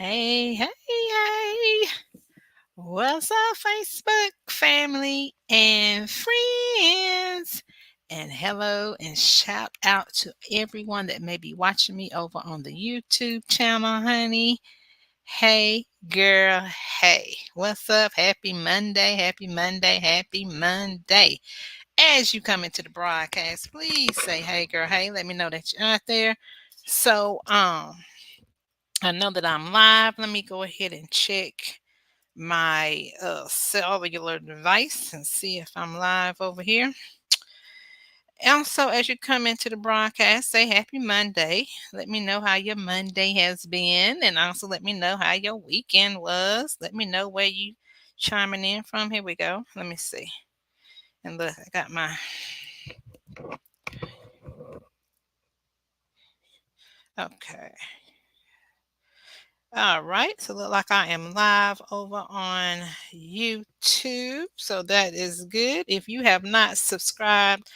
Hey, hey, hey. What's up, Facebook family and friends? And hello and shout out to everyone that may be watching me over on the YouTube channel, honey. Hey, girl, hey. What's up? Happy Monday, happy Monday, happy Monday. As you come into the broadcast, please say, hey, girl, hey. Let me know that you're out there. So, I know that I'm live. Let me go ahead and check my cellular device and see if I'm live over here. Also, as you come into the broadcast, say happy Monday. Let me know how your Monday has been, and also let me know how your weekend was. Let me know where you chiming in from. Here we go. Let me see. And look, I got my okay. All right, so look like I am live over on YouTube. So that is good. If you have not subscribed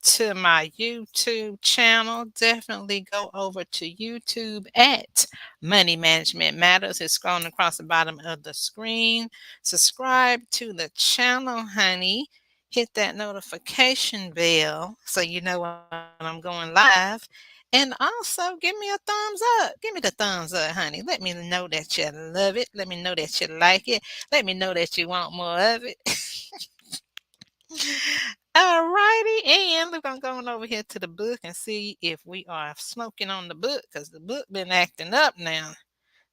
to my YouTube channel, definitely go over to YouTube at Money Management Matters. It's scrolling across the bottom of the screen. Subscribe to the channel, honey. Hit that notification bell so you know when I'm going live. And also give me a thumbs up. Give me the thumbs up, honey. Let me know that you love it. Let me know that you like it. Let me know that you want more of it. All righty, and look, I'm going over here to the book and see if we are smoking on the book because the book been acting up now.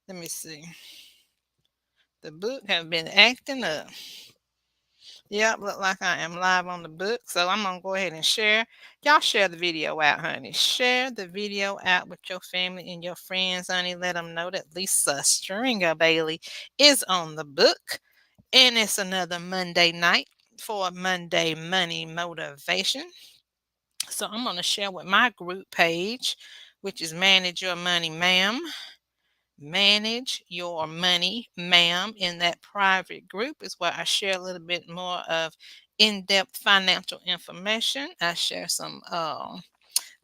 Let me see. The book have been acting up. Yep, look like I am live on the book, so I'm gonna go ahead and share. Y'all share the video out, honey. Share the video out with your family and your friends, honey. Let them know that Lisa Stringer Bailey is on the book, and it's another Monday night for Monday Money Motivation. So I'm going to share with my group page, which is Manage Your Money, Ma'am. Manage Your Money, Ma'am. In that private group is where I share a little bit more of in-depth financial information. I share some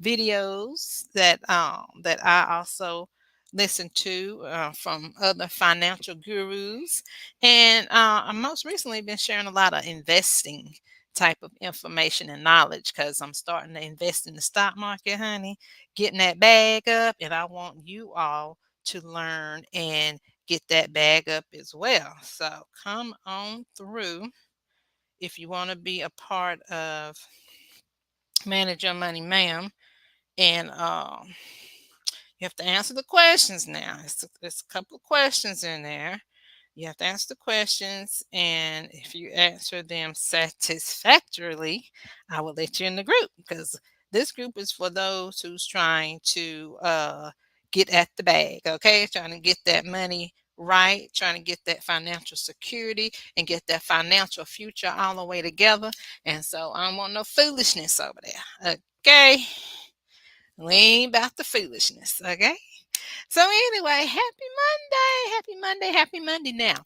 videos that I also listen to from other financial gurus, and I most recently been sharing a lot of investing type of information and knowledge because I'm starting to invest in the stock market, honey, getting that bag up, and I want you all to learn and get that bag up as well. So come on through if you want to be a part of Manage Your Money, Ma'am. And you have to answer the questions now. It's a couple of questions in there. You have to answer the questions, and if you answer them satisfactorily, I will let you in the group because this group is for those who's trying to get at the bag, okay? Trying to get that money right, trying to get that financial security and get that financial future all the way together. And so I don't want no foolishness over there, okay? We ain't about the foolishness, okay? So anyway, happy Monday, happy Monday, happy Monday. Now,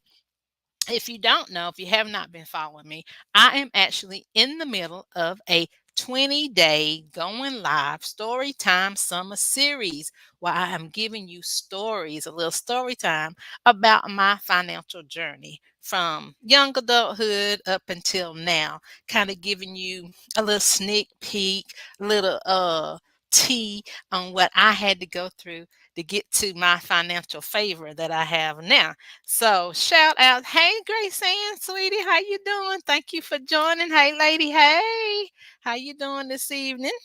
if you don't know, if you have not been following me, I am actually in the middle of a 20-day going live Storytime Summer Series where I am giving you stories, a little story time about my financial journey from young adulthood up until now, kind of giving you a little sneak peek, a little tea on what I had to go through to get to my financial favor that I have now. So shout out, hey Grace Ann, sweetie, how you doing? Thank you for joining. Hey lady, hey, how you doing this evening?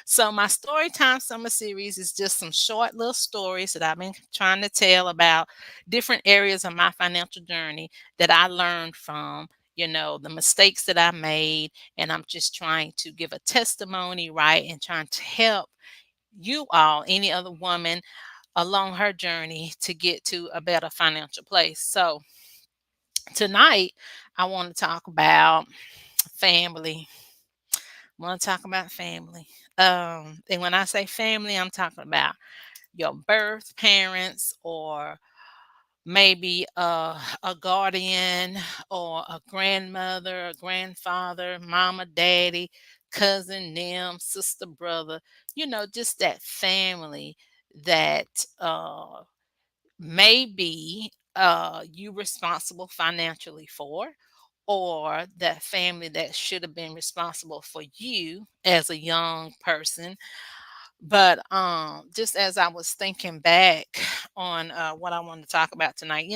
So my Storytime Summer Series is just some short little stories that I've been trying to tell about different areas of my financial journey that I learned from, the mistakes that I made, and I'm just trying to give a testimony, right, and trying to help you all, any other woman along her journey to get to a better financial place. So tonight, I want to talk about family. I want to talk about family. And when I say family, I'm talking about your birth parents or maybe a guardian or a grandmother, a grandfather, mama, daddy, cousin, them, sister, brother, just that family that maybe you responsible financially for, or that family that should have been responsible for you as a young person. But just as I was thinking back on what I wanted to talk about tonight,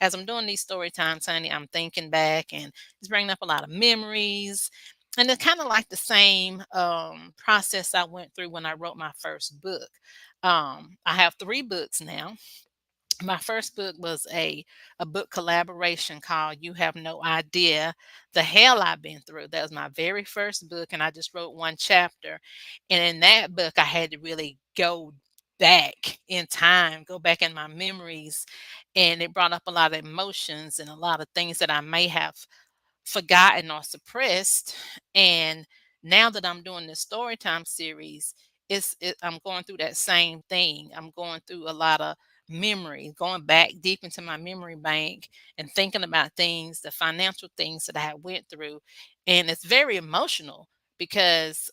as I'm doing these story times, honey, I'm thinking back and it's bringing up a lot of memories. And it's kind of like the same process I went through when I wrote my first book. I have three books now. My first book was a book collaboration called You Have No Idea the Hell I've Been Through. That was my very first book, and I just wrote one chapter. And in that book, I had to really go back in time, go back in my memories, and it brought up a lot of emotions and a lot of things that I may have forgotten or suppressed. And now that I'm doing this Storytime series, I'm going through that same thing. I'm going through a lot of memory, going back deep into my memory bank and thinking about things, the financial things that I had went through. And it's very emotional because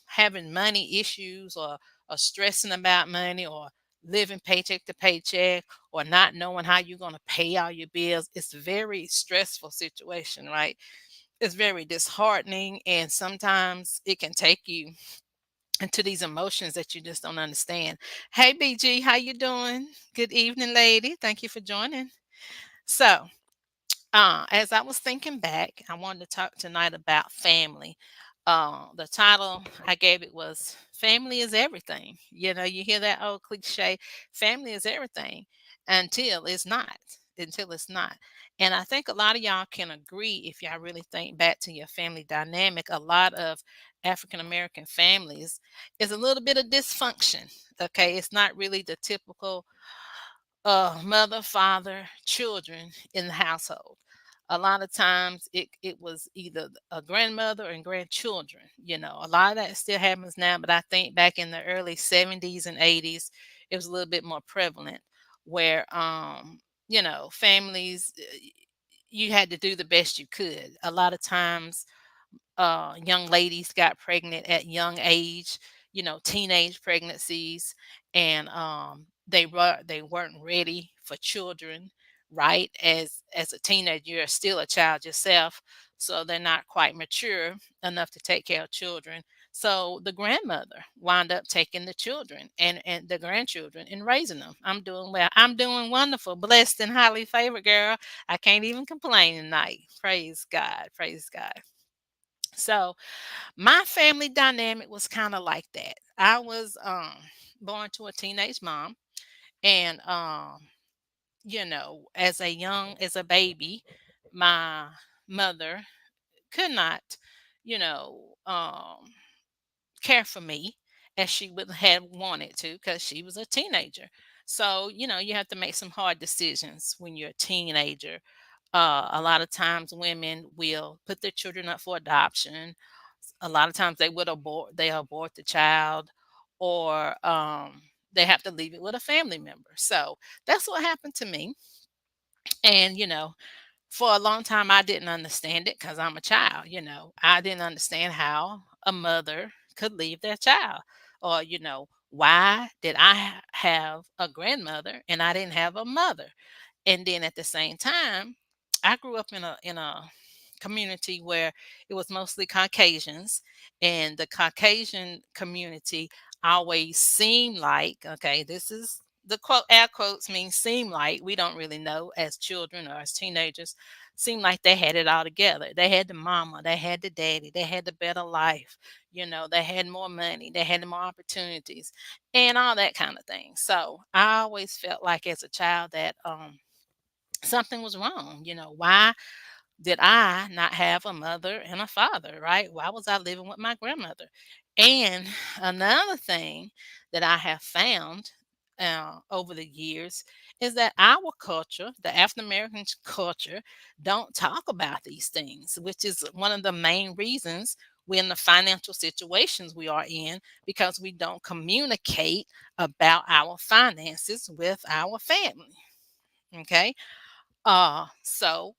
having money issues, or stressing about money, or living paycheck to paycheck, or not knowing how you're going to pay all your bills. It's a very stressful situation, right? It's very disheartening, and sometimes it can take you into these emotions that you just don't understand. Hey, BG, how you doing? Good evening, lady. Thank you for joining. So, as I was thinking back, I wanted to talk tonight about family. The title I gave it was Family is Everything. You hear that old cliche, family is everything until it's not. Until it's not. And I think a lot of y'all can agree if y'all really think back to your family dynamic. A lot of African American families is a little bit of dysfunction. Okay. It's not really the typical mother, father, children in the household. A lot of times it was either a grandmother and grandchildren. A lot of that still happens now, but I think back in the early 70s and 80s, it was a little bit more prevalent where, families, you had to do the best you could. A lot of times young ladies got pregnant at young age, teenage pregnancies, and they weren't ready for children, right? As a teenager, you're still a child yourself, so they're not quite mature enough to take care of children. So the grandmother wound up taking the children and the grandchildren and raising them. I'm doing well. I'm doing wonderful, blessed and highly favored, girl. I can't even complain tonight. Praise God. Praise God. So my family dynamic was kind of like that. I was born to a teenage mom, and as a baby, my mother could not, you know, care for me as she would have wanted to because she was a teenager. So, you have to make some hard decisions when you're a teenager. A lot of times women will put their children up for adoption. A lot of times they abort the child, or they have to leave it with a family member. So that's what happened to me. And for a long time I didn't understand it because I'm a child. I didn't understand how a mother could leave their child, or why did I have a grandmother and I didn't have a mother. And then at the same time, I grew up in a community where it was mostly Caucasians, and the Caucasian community always seemed like, okay, this is the quote, air quotes means seem like, we don't really know as children or as teenagers, seemed like they had it all together. They had the mama, they had the daddy, they had the better life, they had more money, they had more opportunities, and all that kind of thing. So I always felt like as a child that something was wrong. Why did I not have a mother and a father, right? Why was I living with my grandmother? And another thing that I have found over the years is that our culture, the African American culture, don't talk about these things, which is one of the main reasons we're in the financial situations we are in, because we don't communicate about our finances with our family. Okay. So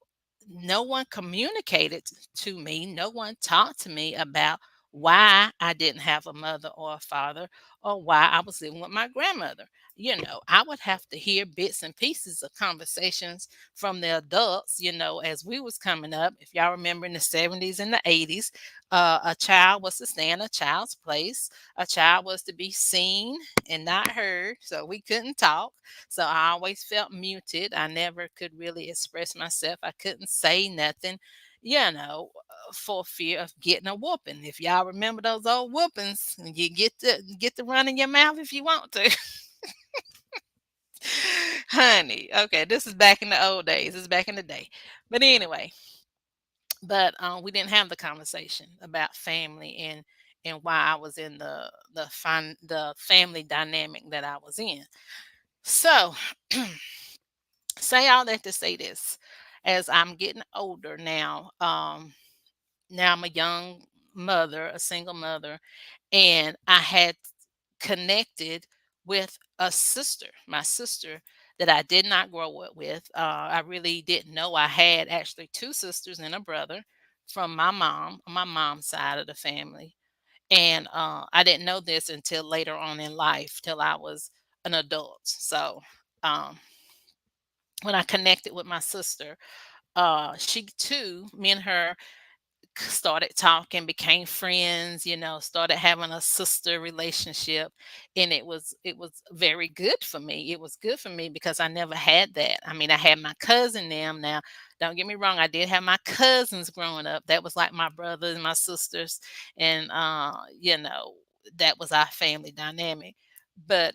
no one communicated to me, no one talked to me about why I didn't have a mother or a father, or why I was living with my grandmother. I would have to hear bits and pieces of conversations from the adults, as we was coming up. If y'all remember in the 70s and the 80s, a child was to stay in a child's place. A child was to be seen and not heard, so we couldn't talk. So I always felt muted. I never could really express myself. I couldn't say nothing, for fear of getting a whooping. If y'all remember those old whoopings, you get to run in your mouth if you want to. Honey, okay, this is back in the old days. This is back in the day. But anyway, we didn't have the conversation about family and why I was in the family dynamic that I was in. So, say all that to say this: as I'm getting older now, now I'm a young mother, a single mother, and I had connected with a sister, my sister that I did not grow up with. I really didn't know I had actually two sisters and a brother from my mom, on my mom's side of the family. And I didn't know this until later on in life, till I was an adult. So um, when I connected with my sister, she too, me and her started talking, became friends, started having a sister relationship, and it was very good for me. It was good for me because I never had that. I mean, I had my cousin them. Now, don't get me wrong, I did have my cousins growing up. That was like my brothers and my sisters, and that was our family dynamic. But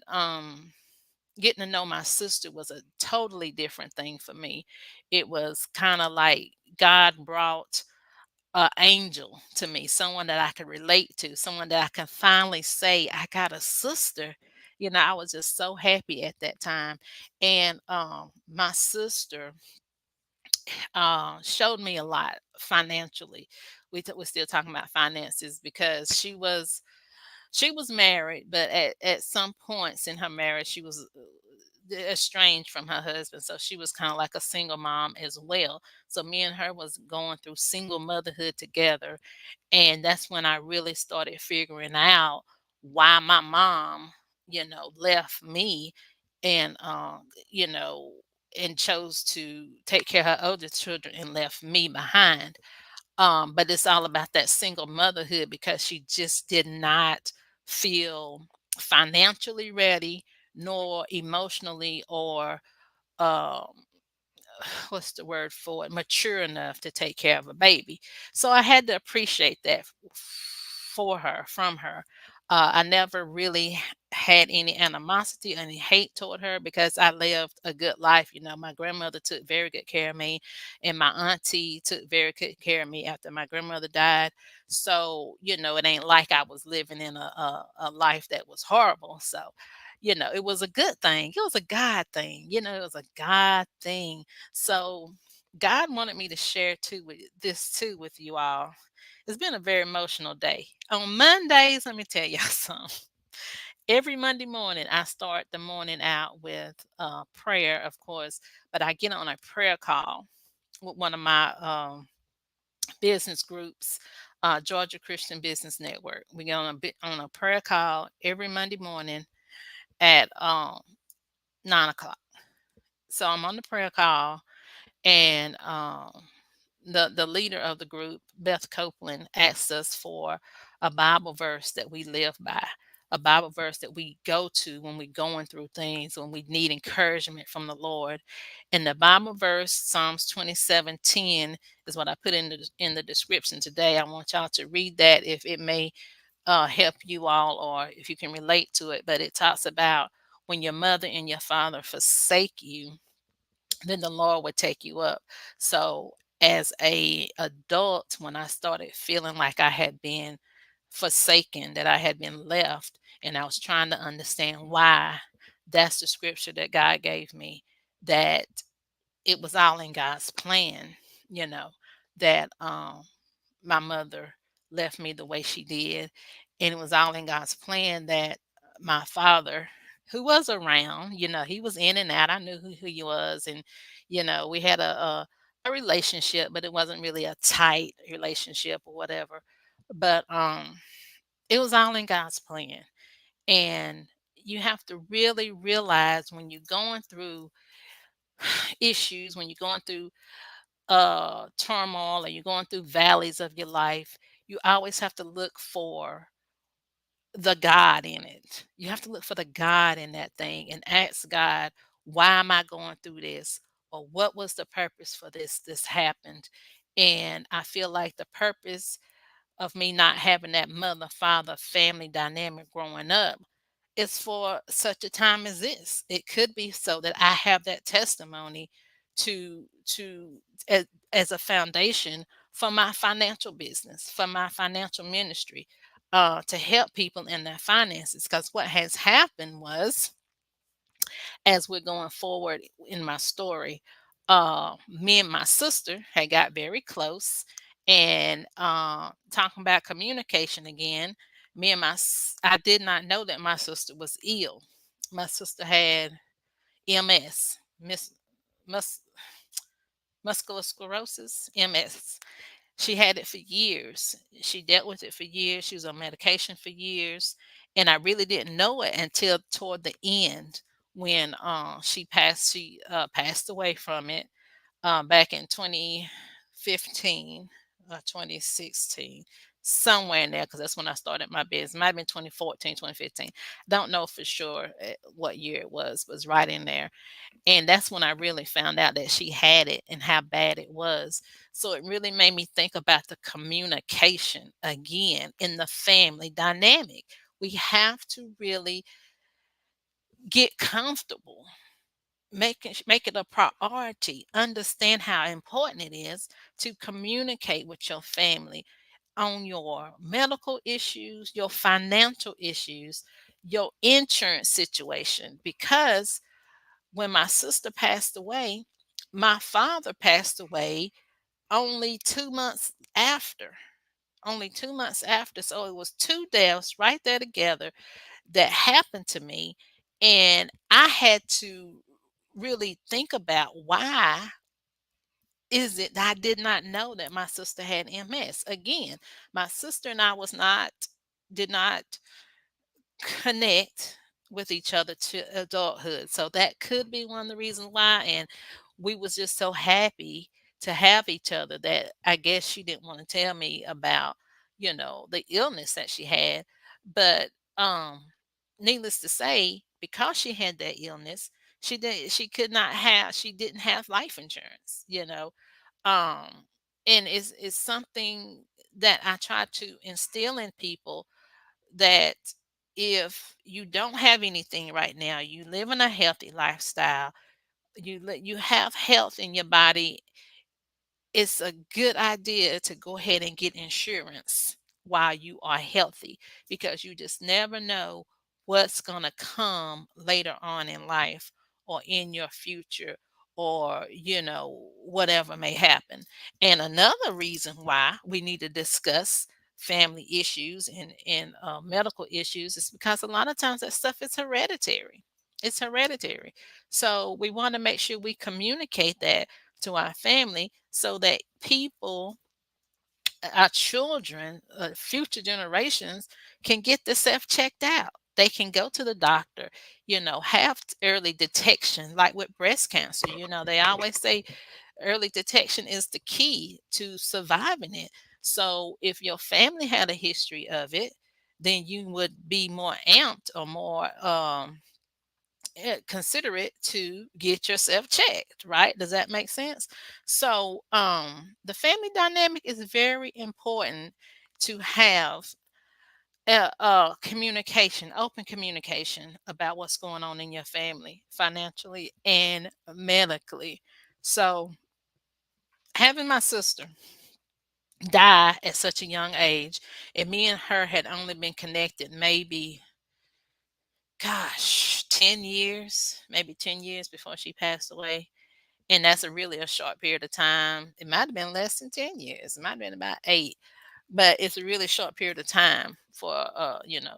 getting to know my sister was a totally different thing for me. It was kind of like God brought a angel to me, someone that I could relate to, someone that I can finally say, I got a sister. I was just so happy at that time. And my sister showed me a lot financially. We're still talking about finances because she was married, but at some points in her marriage, she was estranged from her husband. So she was kind of like a single mom as well. So me and her was going through single motherhood together. And that's when I really started figuring out why my mom, left me and, you know, and chose to take care of her older children and left me behind. But it's all about that single motherhood because she just did not feel financially ready, nor emotionally or um, what's the word for it, mature enough to take care of a baby. So I had to appreciate that for her, from her. I never really had any animosity, any hate toward her because I lived a good life. My grandmother took very good care of me, and my auntie took very good care of me after my grandmother died. So, it ain't like I was living in a life that was horrible. So, it was a good thing. It was a God thing. It was a God thing. So God wanted me to share too with you all. It's been a very emotional day. On Mondays, let me tell y'all something. Every Monday morning, I start the morning out with prayer, of course, but I get on a prayer call with one of my business groups, Georgia Christian Business Network. We get on a prayer call every Monday morning at 9 o'clock. So I'm on the prayer call, and the leader of the group, Beth Copeland, asked us for a Bible verse that we live by, a Bible verse that we go to when we're going through things, when we need encouragement from the Lord. And the Bible verse, Psalms 27:10, is what I put in the description today. I want y'all to read that if it may help you all, or if you can relate to it. But it talks about when your mother and your father forsake you, then the Lord would take you up. So as a adult, when I started feeling like I had been forsaken, that I had been left, and I was trying to understand why, that's the scripture that God gave me, that it was all in God's plan, you know, that my mother left me the way she did. And it was all in God's plan that my father, who was around, he was in and out. I knew who he was. And, we had a relationship, but it wasn't really a tight relationship or whatever. But it was all in God's plan. And you have to really realize when you're going through issues, when you're going through turmoil, or you're going through valleys of your life, you always have to look for the God in it. You have to look for the God in that thing and ask God, why am I going through this? Or what was the purpose for this happened? And I feel like the purpose of me not having that mother father family dynamic growing up is for such a time as this. It could be so that I have that testimony to as a foundation for my financial business, for my financial ministry, to help people in their finances. Because what has happened was, as we're going forward in my story, me and my sister had got very close, and talking about communication again, I did not know that my sister was ill. My sister had MS, mus, muscular sclerosis, MS. She had it for years. She dealt with it for years. She was on medication for years. And I really didn't know it until toward the end, when she passed away from it back in 2015, 2016, somewhere in there, because that's when I started my business. It might have been 2014, 2015. Don't know for sure what year it was, but it was right in there. And that's when I really found out that she had it and how bad it was. So it really made me think about the communication again in the family dynamic. We have to really get comfortable, make it a priority, understand how important it is to communicate with your family on your medical issues, your financial issues, your insurance situation. Because when my sister passed away, my father passed away only 2 months after. Only 2 months after. So it was two deaths right there together that happened to me. And I had to really think about, why is it that I did not know that my sister had MS? Again, my sister and I did not connect with each other to adulthood. So that could be one of the reasons why. And we was just so happy to have each other that I guess she didn't want to tell me about, the illness that she had. But um needless to say, because she had that illness, she didn't have life insurance, um and it's something that I try to instill in people, that if you don't have anything right now, you live in a healthy lifestyle, you have health in your body, it's a good idea to go ahead and get insurance while you are healthy, because you just never know what's going to come later on in life, or in your future, or whatever may happen. And another reason why we need to discuss family issues and medical issues is because a lot of times that stuff is hereditary. It's hereditary. So we want to make sure we communicate that to our family, so that people, our children, future generations, can get themselves checked out. They can go to the doctor, have early detection, like with breast cancer. They always say early detection is the key to surviving it. So if your family had a history of it, then you would be more amped, or more considerate to get yourself checked, right? Does that make sense? So the family dynamic is very important, to have communication, open communication about what's going on in your family, financially and medically. So having my sister die at such a young age, and me and her had only been connected maybe, gosh, 10 years, maybe 10 years before she passed away. And that's a short period of time. It might have been less than 10 years. It might have been about 8, but it's a really short period of time for,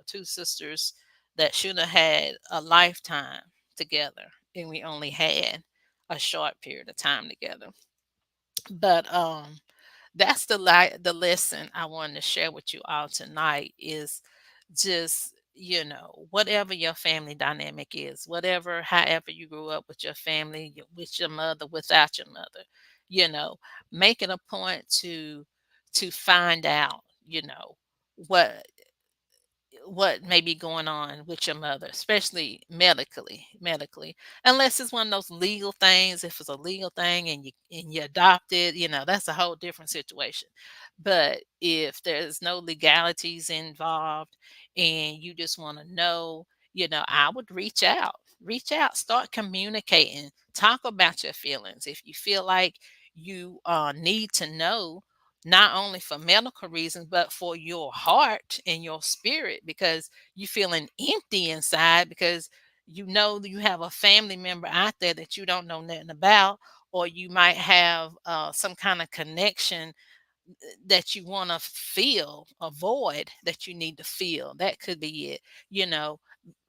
two sisters that should have had a lifetime together. And we only had a short period of time together. But that's the lesson I wanted to share with you all tonight is just, whatever your family dynamic is, whatever, however you grew up with your family, with your mother, without your mother, you know, make it a point to find out, what may be going on with your mother, especially medically, unless it's one of those legal things. If it's a legal thing and you adopted, that's a whole different situation. But if there's no legalities involved and you just want to know, I would reach out, start communicating, talk about your feelings. If you feel like you need to know, not only for medical reasons, but for your heart and your spirit, because you feeling empty inside because you know that you have a family member out there that you don't know nothing about, or you might have some kind of connection that you want to feel, a void that you need to feel. That could be it. You know,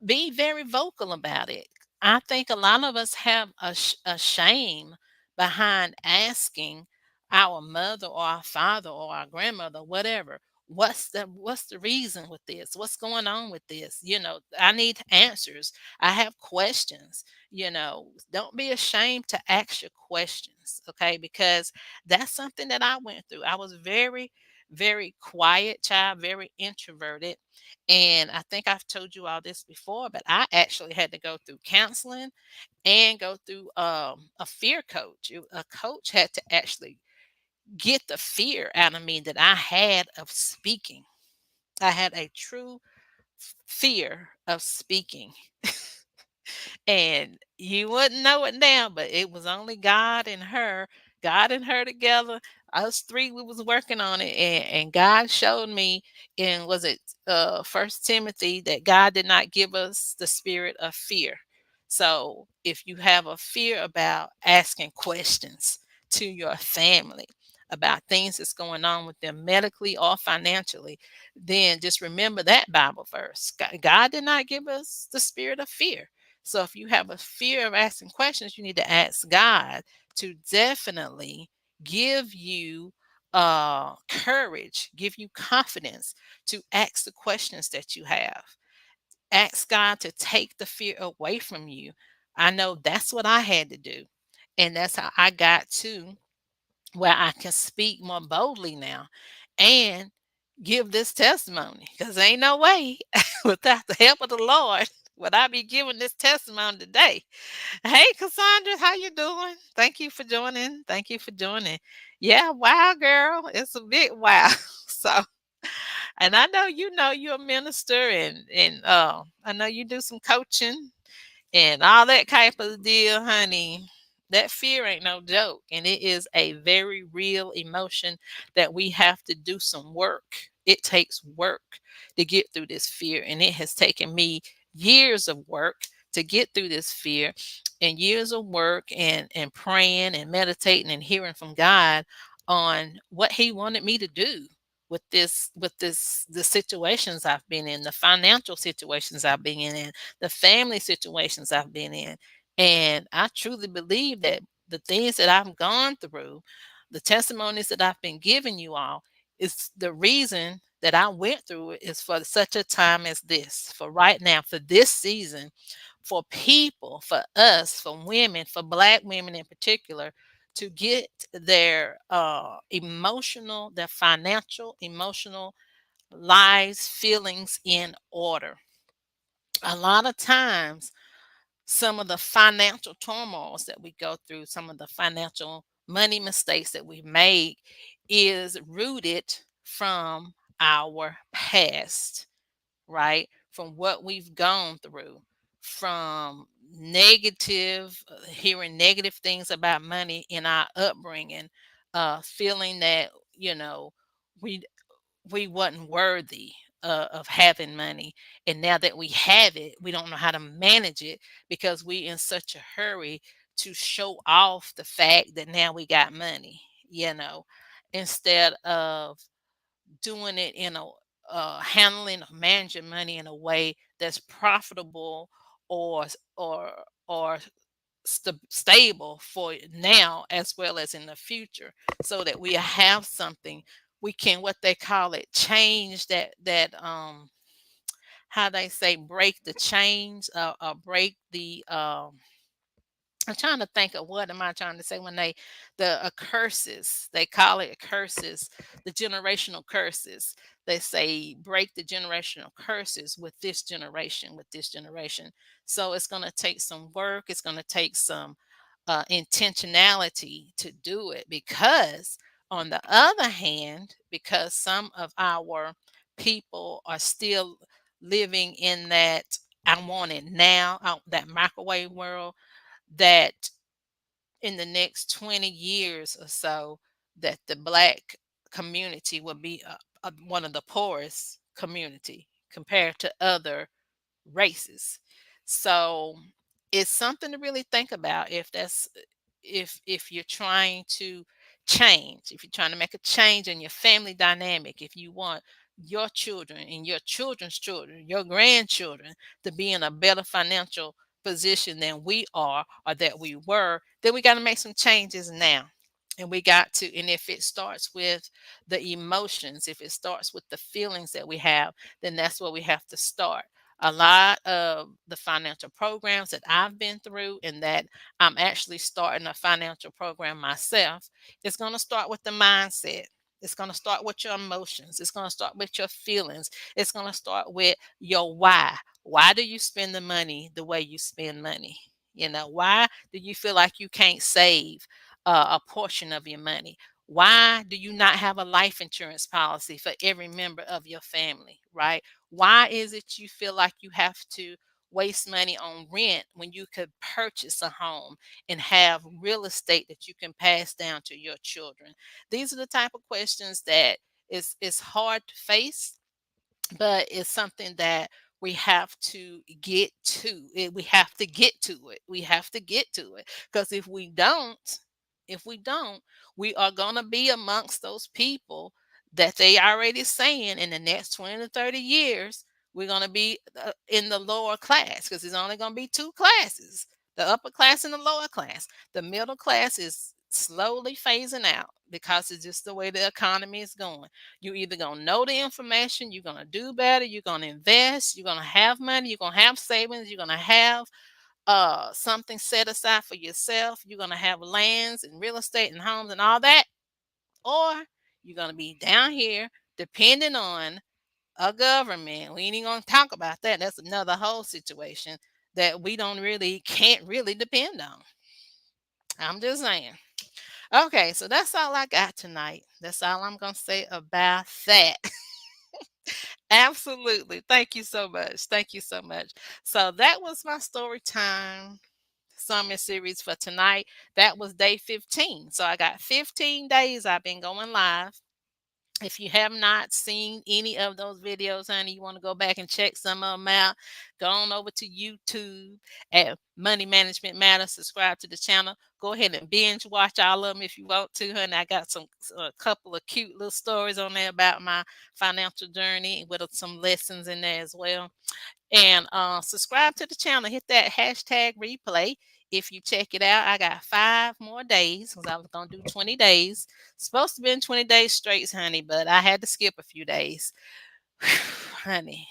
be very vocal about it. I think a lot of us have a shame behind asking our mother or our father or our grandmother, whatever. What's the reason with this? What's going on with this? I need answers. I have questions. Don't be ashamed to ask your questions, okay? Because that's something that I went through. I was very, very quiet child, very introverted, and I think I've told you all this before, but I actually had to go through counseling and go through a fear coach. A coach had to actually get the fear out of me that I had of speaking. I had a true fear of speaking. And you wouldn't know it now, but it was only God and her together. Us three, we was working on it, and God showed me in, was it First Timothy, that God did not give us the spirit of fear. So if you have a fear about asking questions to your family about things that's going on with them medically or financially, then just remember that Bible verse. God did not give us the spirit of fear. So if you have a fear of asking questions, you need to ask God to definitely give you courage, give you confidence to ask the questions that you have. Ask God to take the fear away from you. I know that's what I had to do. And that's how I got to where I can speak more boldly now and give this testimony, because ain't no way without the help of the Lord would I be giving this testimony today. Hey, Cassandra, how you doing? Thank you for joining. Thank you for joining. Yeah, wow, girl, it's a big wow. So, and I know you're a minister, and I know you do some coaching and all that type of deal, honey. That fear ain't no joke, and it is a very real emotion that we have to do some work. It takes work to get through this fear, and it has taken me years of work to get through this fear, and years of work and praying and meditating and hearing from God on what he wanted me to do with the situations I've been in, the financial situations I've been in, the family situations I've been in. And I truly believe that the things that I've gone through, the testimonies that I've been giving you all, is the reason that I went through it is for such a time as this, for right now, for this season, for people, for us, for women, for Black women in particular, to get their their financial, emotional lives, feelings in order. A lot of times, some of the financial turmoils that we go through, some of the financial money mistakes that we make, is rooted from our past, right? From what we've gone through, from hearing negative things about money in our upbringing, feeling that, you know, we we wasn't worthy of having money, and now that we have it, we don't know how to manage it because we in such a hurry to show off the fact that now we got money, instead of doing it in a handling or managing money in a way that's profitable, or or or stable for now as well as in the future, so that we have something we can, what they call it, change that how they say, break the chains, break the I'm trying to think of, what am I trying to say, when the curses, they call it curses, the generational curses. They say break the generational curses with this generation. So it's going to take some work. It's going to take some intentionality to do it, because on the other hand, because some of our people are still living in that I want it now, that microwave world, that in the next 20 years or so, that the black community will be one of the poorest community compared to other races. So it's something to really think about, if you're trying to change, if you're trying to make a change in your family dynamic, if you want your children and your children's children, your grandchildren, to be in a better financial position than we are or that we were, then we got to make some changes now. And we got to, and if it starts with the emotions, if it starts with the feelings that we have, then that's where we have to start. A lot of the financial programs that I've been through, and that I'm actually starting a financial program myself, it's going to start with the mindset. It's going to start with your emotions. It's going to start with your feelings. It's going to start with your why. Why do you spend the money the way you spend money? Why do you feel like you can't save a portion of your money? Why do you not have a life insurance policy for every member of your family, right? Why is it you feel like you have to waste money on rent when you could purchase a home and have real estate that you can pass down to your children? These are the type of questions that is hard to face, but it's something that we have to get to it. We have to get to it. We have to get to it, because if we don't, we are going to be amongst those people that they already saying in the next 20 to 30 years we're going to be in the lower class, because there's only going to be two classes: the upper class and the lower class. The middle class is slowly phasing out because it's just the way the economy is going. You either gonna know the information, you're gonna do better, you're gonna invest, you're gonna have money, you're gonna have savings, you're gonna have something set aside for yourself, you're gonna have lands and real estate and homes and all that, or you're gonna be down here depending on a government. We ain't even gonna talk about that. That's another whole situation that we don't really can't really depend on. I'm just saying. Okay, so that's all I got tonight. That's all I'm gonna say about that. Absolutely. Thank you so much. Thank you so much. So that was my story time summer series for tonight. That was day 15. So I got 15 days I've been going live. If you have not seen any of those videos, honey, you want to go back and check some of them out, go on over to YouTube at Money Management Matters. Subscribe to the channel. Go ahead and binge watch all of them if you want to, honey. I got a couple of cute little stories on there about my financial journey with some lessons in there as well. And subscribe to the channel. Hit that hashtag replay. If you check it out, I got 5 more days, because I was going to do 20 days. Supposed to be in 20 days straight, honey, but I had to skip a few days. Honey.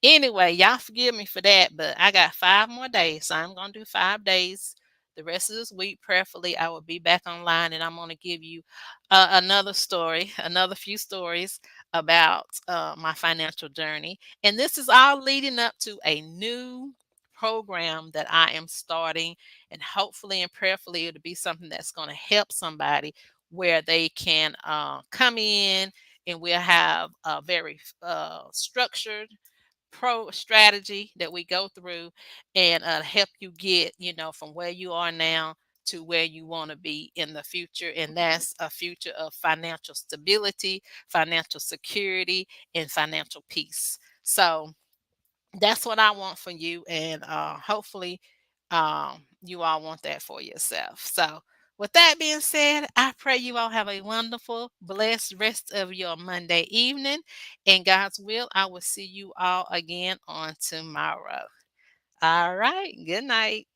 Anyway, y'all forgive me for that, but I got 5 more days. So I'm going to do 5 days. The rest of this week, prayerfully, I will be back online, and I'm going to give you another story, another few stories about my financial journey. And this is all leading up to a new program that I am starting. And hopefully and prayerfully, it'll be something that's going to help somebody, where they can come in, and we'll have a very structured pro strategy that we go through, and help you get, from where you are now to where you want to be in the future. And that's a future of financial stability, financial security, and financial peace. So that's what I want for you. And hopefully, you all want that for yourself. So, with that being said, I pray you all have a wonderful, blessed rest of your Monday evening. In God's will, I will see you all again on tomorrow. All right. Good night.